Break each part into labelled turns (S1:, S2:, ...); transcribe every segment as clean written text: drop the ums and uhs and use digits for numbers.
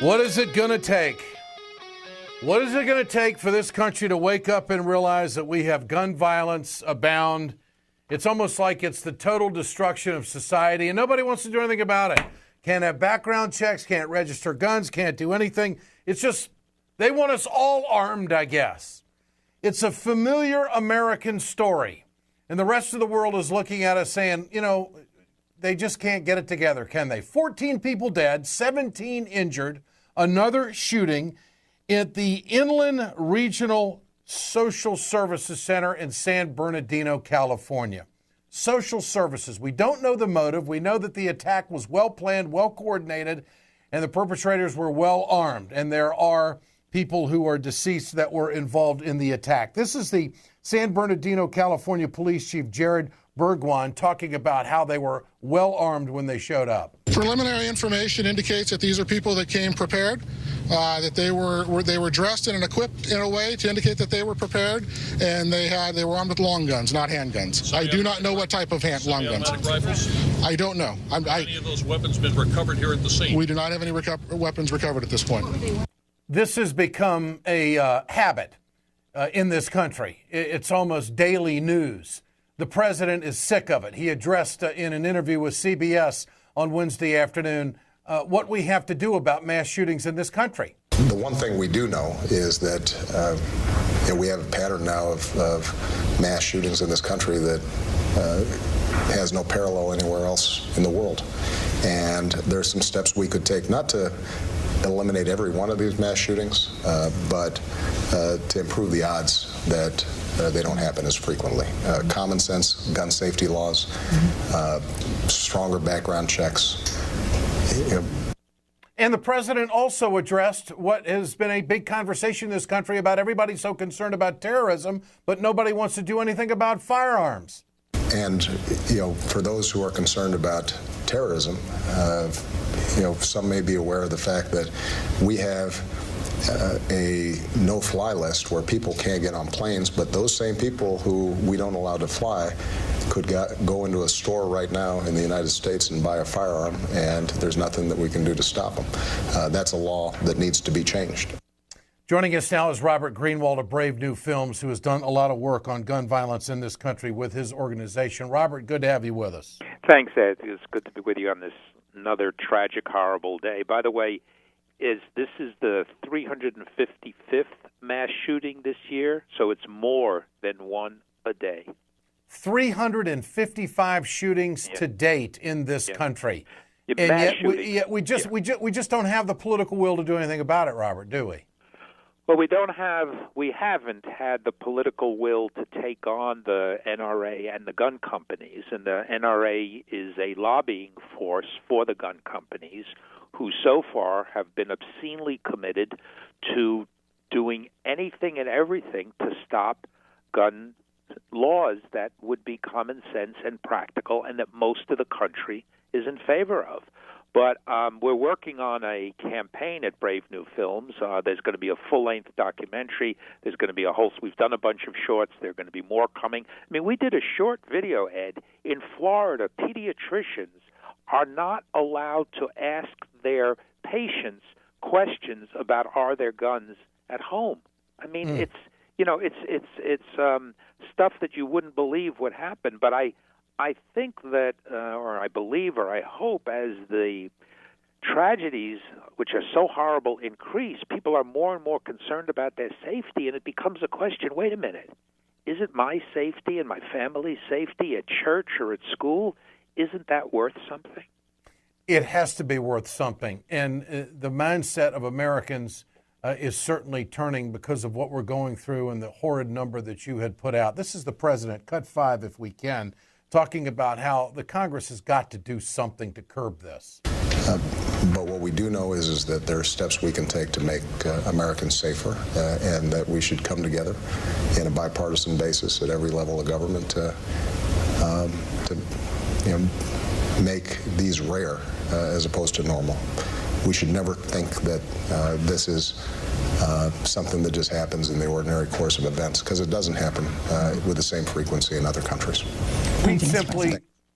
S1: What is it going to take? What is it going to take for this country to wake up and realize that we have gun violence abound? It's almost like it's the total destruction of society, and nobody wants to do anything about it. Can't have background checks, can't register guns, can't do anything. It's just, they want us all armed, I guess. It's a familiar American story, and the rest of the world is looking at us saying, you know, they just can't get it together, can they? 14 people dead, 17 injured, another shooting at the Inland Regional Social Services Center in San Bernardino, California. Social services. We don't know the motive. We know that the attack was well planned, well coordinated, and the perpetrators were well armed. And there are people who are deceased that were involved in the attack. This is the San Bernardino, California Police Chief Robert Greenwald talking about how they were well armed when they showed up.
S2: Preliminary information indicates that these are people that came prepared, that they were dressed and equipped in a way to indicate that they were prepared, and they were armed with long guns, not handguns. I do not know what type of long guns. Rifles? I don't know. Have any of those weapons been recovered here at the scene? We do not have any weapons recovered at this point.
S1: This has become a habit in this country. It's almost daily news. The president is sick of it. He addressed in an interview with CBS on Wednesday afternoon what we have to do about mass shootings in this country.
S3: The one thing we do know is that we have a pattern now of mass shootings in this country that has no parallel anywhere else in the world. And there's some steps we could take, not to eliminate every one of these mass shootings, but to improve the odds that they don't happen as frequently. Common sense gun safety laws, stronger background checks.
S1: And the president also addressed what has been a big conversation in this country about everybody so concerned about terrorism, but nobody wants to do anything about firearms.
S3: And, for those who are concerned about terrorism, some may be aware of the fact that we have a no-fly list where people can't get on planes, but those same people who we don't allow to fly could go into a store right now in the United States and buy a firearm, and there's nothing that we can do to stop them. That's a law that needs to be changed.
S1: Joining us now is Robert Greenwald of Brave New Films, who has done a lot of work on gun violence in this country with his organization. Robert, good to have you with us.
S4: Thanks, Ed. It's good to be with you on this another tragic, horrible day. By the way, this is the 355th mass shooting this year, so it's more than one a day.
S1: 355 shootings to date in this country. And yet we just don't have the political will to do anything about it, Robert, do we?
S4: Well, we haven't had the political will to take on the NRA and the gun companies, and the NRA is a lobbying force for the gun companies who so far have been obscenely committed to doing anything and everything to stop gun laws that would be common sense and practical and that most of the country is in favor of. But we're working on a campaign at Brave New Films. There's going to be a full-length documentary. There's going to be we've done a bunch of shorts. There are going to be more coming. I mean, we did a short video, Ed. In Florida, pediatricians are not allowed to ask their patients questions about are there guns at home. I mean, it's stuff that you wouldn't believe would happen. But I think that, or I believe, or I hope, as the tragedies, which are so horrible, increase, people are more and more concerned about their safety, and it becomes a question, wait a minute, is it my safety and my family's safety at church or at school? Isn't that worth something?
S1: It has to be worth something. And the mindset of Americans is certainly turning because of what we're going through and the horrid number that you had put out. This is the president, cut 5 if we can, talking about how the Congress has got to do something to curb this.
S3: But what we do know is that there are steps we can take to make Americans safer, and that we should come together in a bipartisan basis at every level of government to make these rare as opposed to normal. We should never think that this is something that just happens in the ordinary course of events, because it doesn't happen with the same frequency in other countries.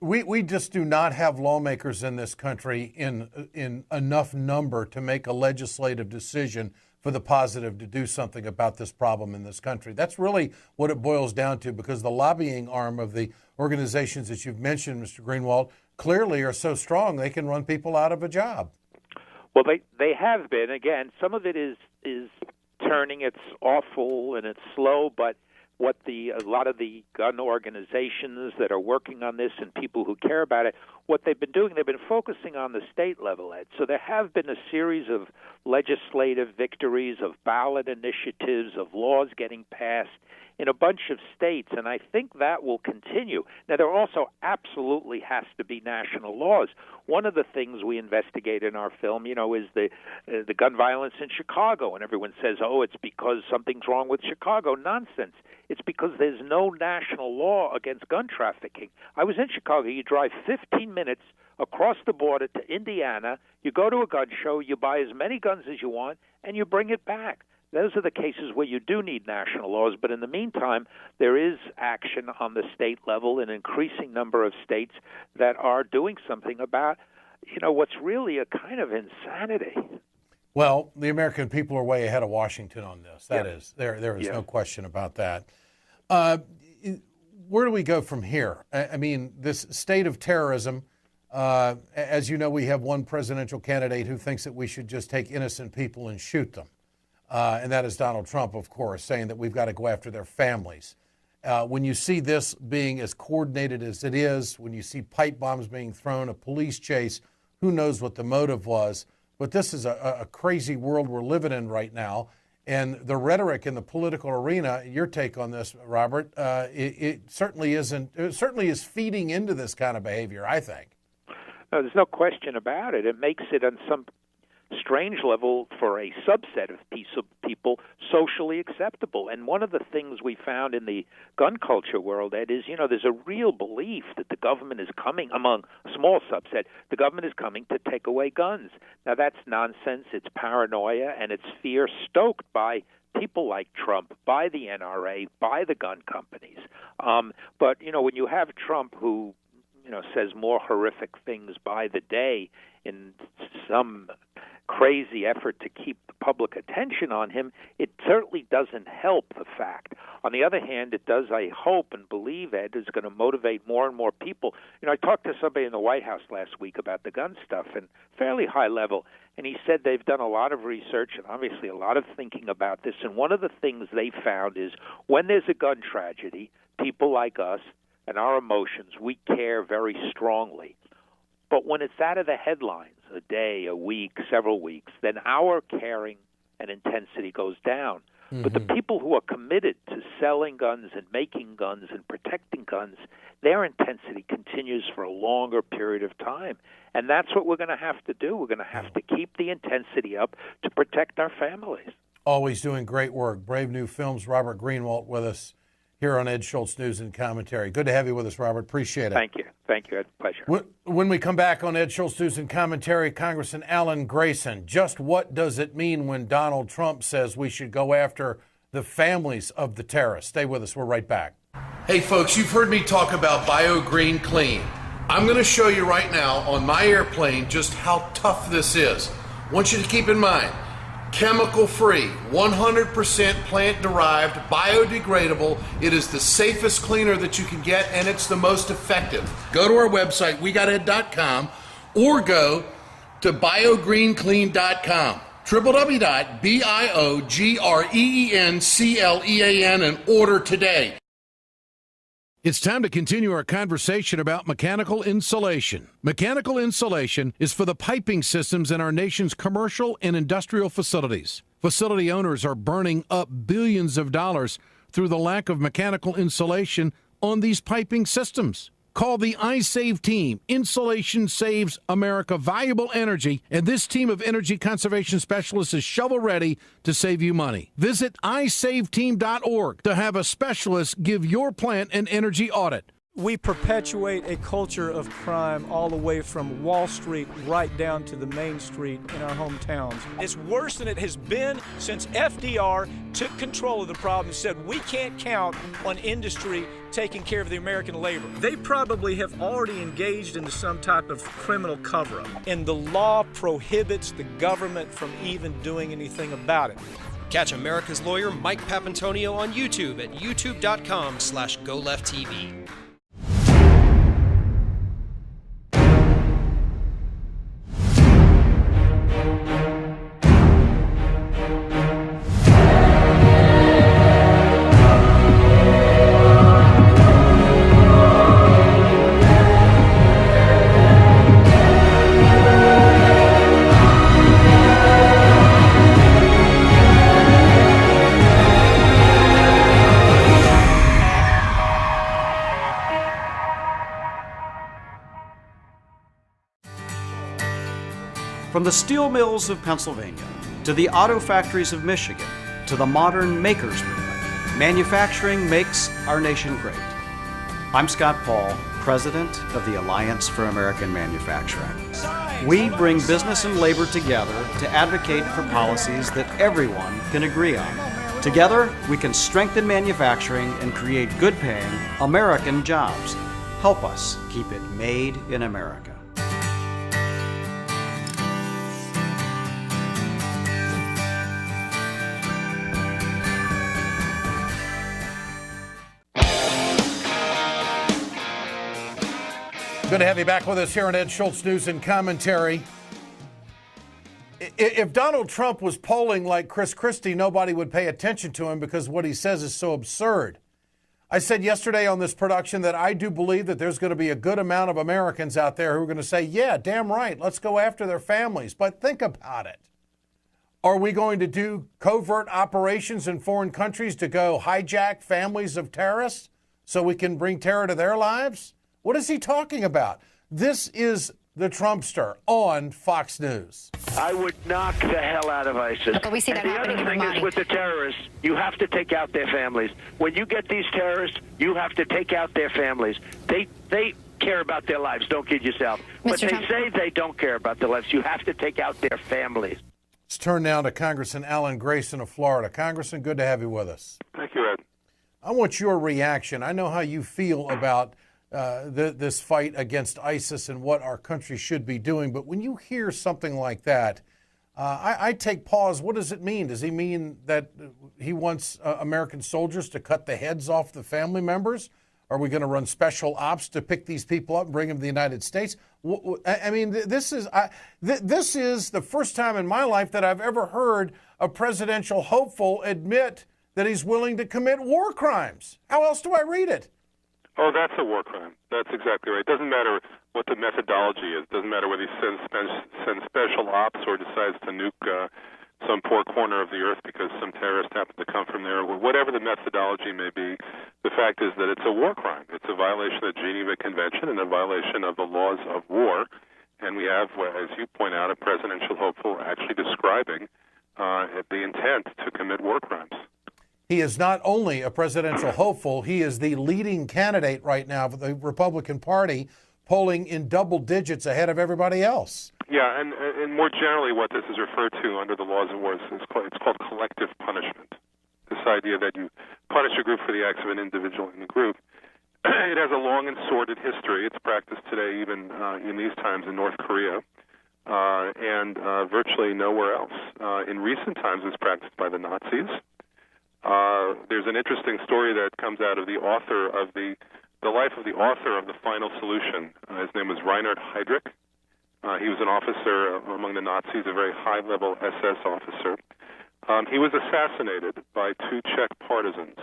S1: We just do not have lawmakers in this country in enough number to make a legislative decision for the positive to do something about this problem in this country. That's really what it boils down to, because the lobbying arm of the organizations that you've mentioned, Mr. Greenwald, clearly are so strong they can run people out of a job.
S4: Well, they have been. Again, some of it is turning. It's awful and it's slow, but what a lot of the gun organizations that are working on this and people who care about it, what they've been doing, they've been focusing on the state level, Ed. So there have been a series of legislative victories, of ballot initiatives, of laws getting passed in a bunch of states, and I think that will continue. Now, there also absolutely has to be national laws. One of the things we investigate in our film, is the gun violence in Chicago, and everyone says, oh, it's because something's wrong with Chicago. Nonsense. It's because there's no national law against gun trafficking. I was in Chicago. You drive 15 minutes across the border to Indiana, you go to a gun show, you buy as many guns as you want, and you bring it back. Those are the cases where you do need national laws, but in the meantime, there is action on the state level, an increasing number of states that are doing something about, what's really a kind of insanity.
S1: Well, the American people are way ahead of Washington on this. That is, there is no question about that. Where do we go from here? I mean, this state of terrorism, as you know, we have one presidential candidate who thinks that we should just take innocent people and shoot them. And that is Donald Trump, of course, saying that we've got to go after their families. When you see this being as coordinated as it is, when you see pipe bombs being thrown, a police chase, who knows what the motive was. But this is a crazy world we're living in right now. And the rhetoric in the political arena, your take on this, Robert, it certainly isn't. It certainly is feeding into this kind of behavior, I think.
S4: No, there's no question about it. It makes it on some strange level for a subset of people socially acceptable. And one of the things we found in the gun culture world, Ed, is, there's a real belief that the government is coming, among a small subset, the government is coming to take away guns. Now, that's nonsense. It's paranoia, and it's fear stoked by people like Trump, by the NRA, by the gun companies. But, when you have Trump who, says more horrific things by the day in some crazy effort to keep the public attention on him, it certainly doesn't help the fact. On the other hand, it does, I hope and believe, Ed, is going to motivate more and more people. I talked to somebody in the White House last week about the gun stuff, and fairly high level, and he said they've done a lot of research and obviously a lot of thinking about this, and one of the things they found is when there's a gun tragedy, people like us and our emotions, we care very strongly. But when it's out of the headlines, a day, a week, several weeks, then our caring and intensity goes down. Mm-hmm. But the people who are committed to selling guns and making guns and protecting guns, their intensity continues for a longer period of time. And that's what we're going to have to do. We're going to have to keep the intensity up to protect our families.
S1: Always doing great work. Brave New Films, Robert Greenwald with us here on Ed Schultz News and Commentary. Good to have you with us, Robert. Appreciate it.
S4: Thank you. Thank you, Ed. Pleasure.
S1: When we come back on Ed Schultz News and Commentary, Congressman Alan Grayson, just what does it mean when Donald Trump says we should go after the families of the terrorists? Stay with us. We're right back. Hey, folks, you've heard me talk about BioGreen Clean. I'm going to show you right now on my airplane just how tough this is. I want you to keep in mind, chemical-free, 100% plant-derived, biodegradable. It is the safest cleaner that you can get, and it's the most effective. Go to our website, wegoted.com, or go to biogreenclean.com, www.biogreenclean, and order today. It's time to continue our conversation about mechanical insulation. Mechanical insulation is for the piping systems in our nation's commercial and industrial facilities. Facility owners are burning up billions of dollars through the lack of mechanical insulation on these piping systems. Call the iSave team. Insulation saves America valuable energy, and this team of energy conservation specialists is shovel-ready to save you money. Visit iSaveTeam.org to have a specialist give your plant an energy audit.
S5: We perpetuate a culture of crime all the way from Wall Street right down to the main street in our hometowns. It's worse than it has been since FDR took control of the problem and said we can't count on industry taking care of the American labor. They probably have already engaged into some type of criminal cover-up, and the law prohibits the government from even doing anything about it.
S6: Catch America's lawyer Mike Papantonio on YouTube at youtube.com/GoLeftTV.
S7: From the steel mills of Pennsylvania, to the auto factories of Michigan, to the modern makers movement, manufacturing makes our nation great. I'm Scott Paul, President of the Alliance for American Manufacturing. We bring business and labor together to advocate for policies that everyone can agree on. Together, we can strengthen manufacturing and create good-paying American jobs. Help us keep it made in America.
S1: Good to have you back with us here on Ed Schultz News and Commentary. If Donald Trump was polling like Chris Christie, nobody would pay attention to him because what he says is so absurd. I said yesterday on this production that I do believe that there's going to be a good amount of Americans out there who are going to say, yeah, damn right, let's go after their families. But think about it. Are we going to do covert operations in foreign countries to go hijack families of terrorists so we can bring terror to their lives? What is he talking about? This is the Trumpster on Fox News.
S8: I would knock the hell out of ISIS.
S9: But we see that
S8: and the
S9: happening
S8: other
S9: in
S8: thing
S9: Ramadi.
S8: is with the terrorists, you have to take out their families. When you get these terrorists, you have to take out their families. They care about their lives. Don't kid yourself. But they say they don't care about their lives. You have to take out their families.
S1: Let's turn now to Congressman Alan Grayson of Florida. Congressman, good to have you with us.
S10: Thank you, Ed.
S1: I want your reaction. I know how you feel about this fight against ISIS and what our country should be doing. But when you hear something like that, I take pause. What does it mean? Does he mean that he wants American soldiers to cut the heads off the family members? Are we going to run special ops to pick these people up and bring them to the United States? I mean, this is the first time in my life that I've ever heard a presidential hopeful admit that he's willing to commit war crimes. How else do I read it?
S10: Oh, that's a war crime. That's exactly right. It doesn't matter what the methodology is. It doesn't matter whether he sends special ops or decides to nuke some poor corner of the earth because some terrorist happened to come from there. Whatever the methodology may be, the fact is that it's a war crime. It's a violation of the Geneva Convention and a violation of the laws of war. And we have, as you point out, a presidential hopeful actually describing the intent to commit war crimes.
S1: He is not only a presidential hopeful, he is the leading candidate right now for the Republican Party, polling in double digits ahead of everybody else.
S10: Yeah, and more generally what this is referred to under the laws of war is it's called collective punishment. This idea that you punish a group for the acts of an individual in the group. It has a long and sordid history. It's practiced today even in these times in North Korea and virtually nowhere else. In recent times it's practiced by the Nazis. There's an interesting story that comes out of the author of the life of the author of The Final Solution. His name was Reinhard Heydrich. He was an officer among the Nazis, a very high-level SS officer. He was assassinated by two Czech partisans.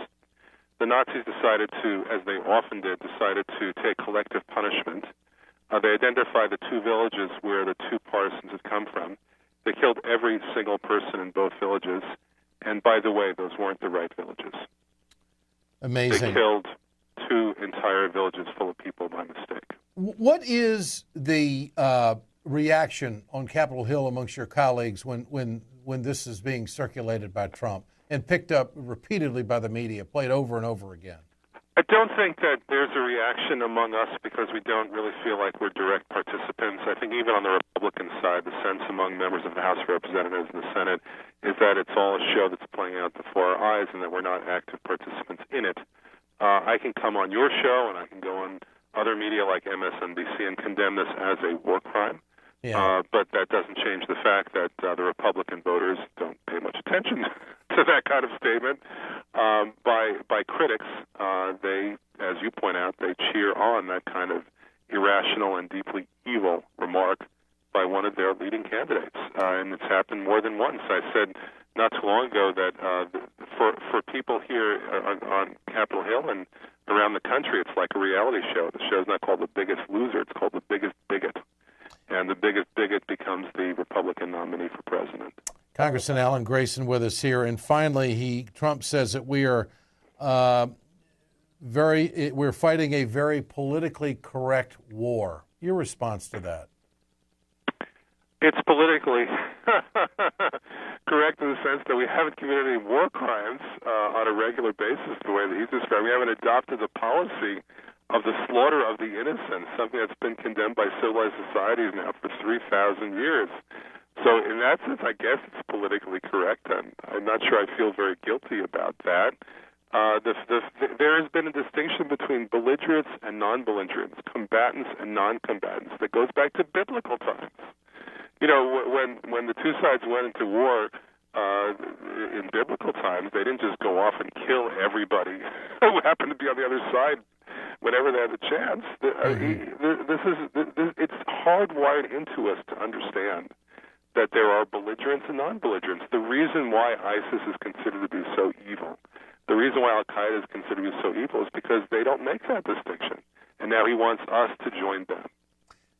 S10: The Nazis decided to, as they often did, take collective punishment. They identified the two villages where the two partisans had come from. They killed every single person in both villages. And by the way, those weren't the right villages.
S1: Amazing.
S10: They killed two entire villages full of people by mistake.
S1: What is the reaction on Capitol Hill amongst your colleagues when this is being circulated by Trump and picked up repeatedly by the media, played over and over again?
S10: I don't think that there's a reaction among us because we don't really feel like we're direct participants. I think even on the Republican side, the sense among members of the House of Representatives and the Senate is that it's all a show that's playing out before our eyes and that we're not active participants in it. I can come on your show and I can go on other media like MSNBC and condemn this as a war crime.
S1: Yeah.
S10: But that doesn't change the fact that the Republican voters don't pay much attention to that kind of statement. By critics, they, as you point out, they cheer on that kind of irrational and deeply evil remark by one of their leading candidates. And it's happened more than once. I said not too long ago that for people here on Capitol Hill and around the country, it's like a reality show. The show's not called The Biggest Loser, it's called The Biggest Bigot. And the biggest bigot becomes the Republican nominee for president.
S1: Congressman Alan Grayson with us here. And finally, Trump says that we are we're fighting a very politically correct war. Your response to that?
S10: It's politically correct in the sense that we haven't committed any war crimes on a regular basis the way that he's described. We haven't adopted the policy of the slaughter of the innocent, something that's been condemned by civilized societies now for 3,000 years. So in that sense, I guess it's politically correct, and I'm not sure I feel very guilty about that. There has been a distinction between belligerents and non-belligerents, combatants and non-combatants, that goes back to biblical times. You know, when the two sides went into war in biblical times, they didn't just go off and kill everybody who happened to be on the other side whenever they had the chance. It's hardwired into us to understand that there are belligerents and non-belligerents. The reason why ISIS is considered to be so evil, the reason why Al-Qaeda is considered to be so evil is because they don't make that distinction. And now he wants us to join them.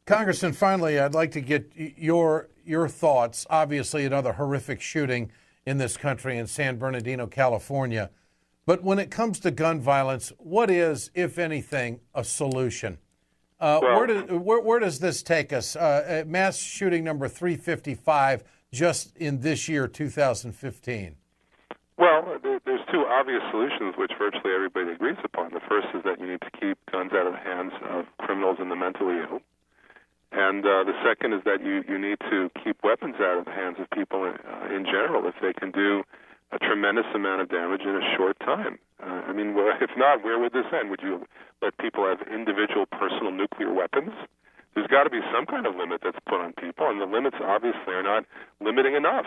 S1: Congressman, finally, I'd like to get your thoughts. Obviously, another horrific shooting in this country in San Bernardino, California. But when it comes to gun violence, what is, if anything, a solution? Where does this take us? Mass shooting number 355 just in this year, 2015.
S10: Well, there's two obvious solutions which virtually everybody agrees upon. The first is that you need to keep guns out of the hands of criminals and the mentally ill. And the second is that you need to keep weapons out of the hands of people in general if they can do a tremendous amount of damage in a short time. I mean, if not, where would this end? Would you let people have individual personal nuclear weapons? There's got to be some kind of limit that's put on people, and the limits obviously are not limiting enough.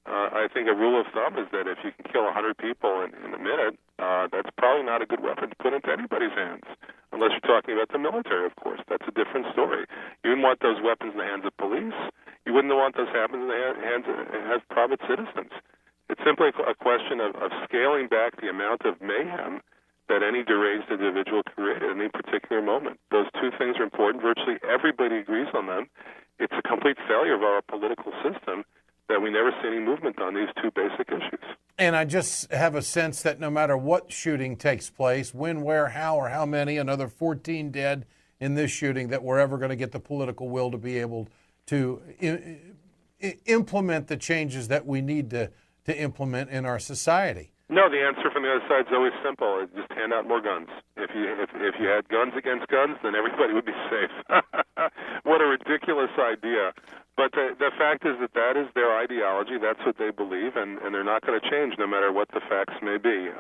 S10: I think a rule of thumb is that if you can kill 100 people in a minute, that's probably not a good weapon to put into anybody's hands, unless you're talking about the military, of course. That's a different story. You wouldn't want those weapons in the hands of police. You wouldn't want those weapons in the hands of private citizens. It's simply a question of scaling back the amount of mayhem that any deranged individual created at any particular moment. Those two things are important. Virtually everybody agrees on them. It's a complete failure of our political system that we never see any movement on these two basic issues.
S1: And I just have a sense that no matter what shooting takes place, when, where, how, or how many, another 14 dead in this shooting, that we're ever going to get the political will to be able to implement the changes that we need to implement in our society.
S10: No, the answer from the other side is always simple. Just hand out more guns. If you had guns against guns, then everybody would be safe. What a ridiculous idea. But the fact is that is their ideology. That's what they believe, and they're not going to change no matter what the facts may be.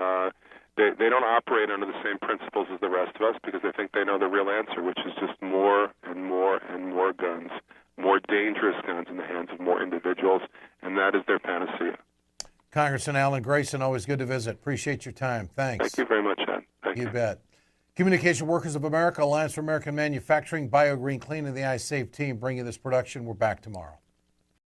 S10: They don't operate under the same principles as the rest of us because they think they know the real answer, which is just more and more and more guns, more dangerous guns in the hands of more individuals, and that is their panacea.
S1: Congressman Alan Grayson, always good to visit. Appreciate your time. Thanks.
S10: Thank you very much, Ed. Thank you.
S1: You bet. Communication Workers of America, Alliance for American Manufacturing, BioGreen Clean, and the iSafe team bring you this production. We're back tomorrow.